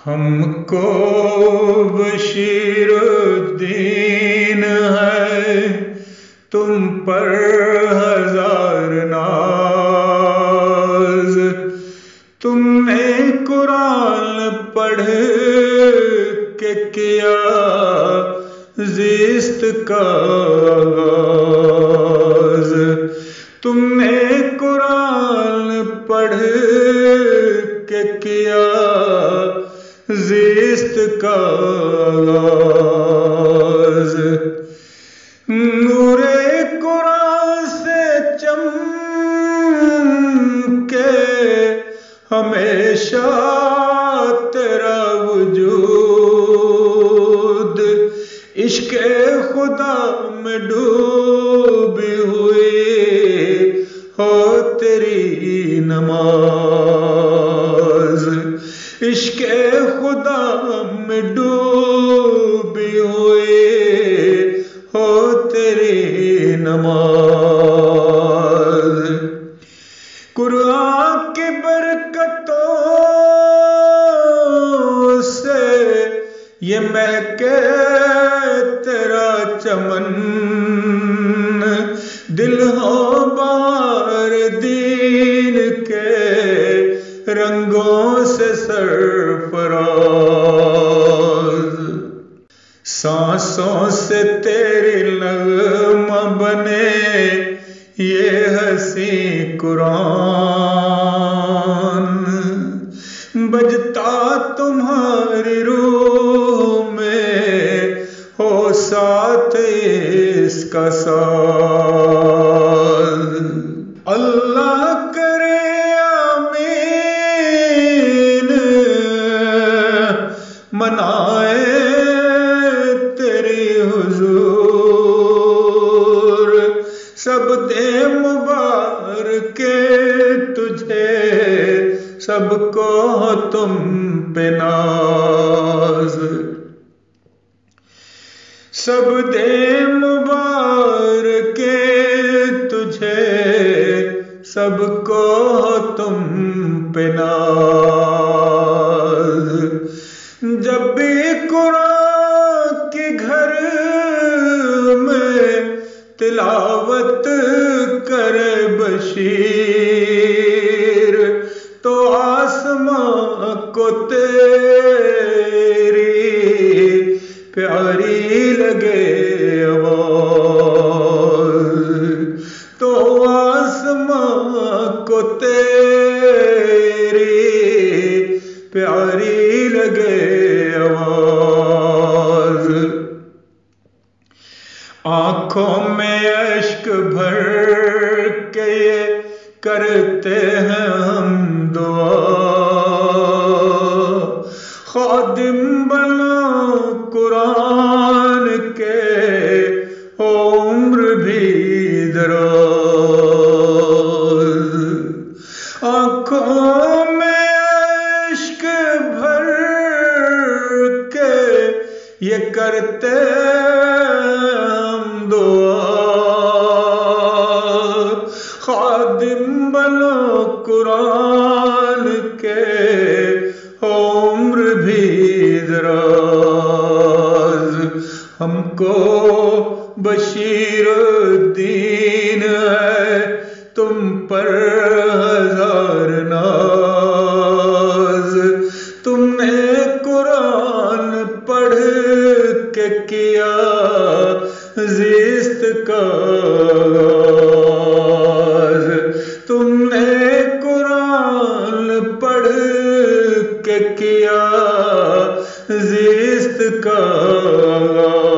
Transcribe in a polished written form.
ہم کو بشیر الدین ہے تم پر ہزار ناز، تم نے قرآن پڑھ کے کیا زیست کا آغاز، تم نے قرآن پڑھ کے کیا زیست کا آغاز، نور قرآن سے چمکے ہمیشہ تیرا وجود، عشق خدا میں ڈوبی ہوئی ہو تیری نماز، عشق خدا میں ڈوبی ہوئی ہو تیری نماز، قرآن کی برکتوں سے یہ مہکے تیرا چمن، دل ہو بار دین کے رنگوں سے سرفراز، سانسوں سے تیری نغمہ بنے یہ حسین قرآن، بجتا تمہاری روح میں ہو ساتھ اس کا ساز، اللہ کرے آمین منائے تیری حضور، سب دے مبارک تجھے سب کو تم پہ ناز، سب دے مبارک تجھے سب کو تم پہ ناز، جب بھی قرآن کے گھر میں تلاوت کرے بشیر تو آسمان کو تیری پیاری لگے آواز، تو آسمان کو تیری پیاری لگے آواز، آنکھوں میں اشک بھر کے یہ کرتے ہیں ہم دعا، خادم بنا قرآن کے ہو عمر بھی دراز، آنکھوں میں عشق بھر کے یہ کرتے ہم دعا، خادم بنو قرآن کے ہو عمر بھی دراز، ہم کو بشیر الدین ہے تم پر ہزار ناز، تم نے قرآن پڑھ کے کیا زیست کا آغاز، تم نے قرآن پڑھ کے کیا زیست کا آغاز۔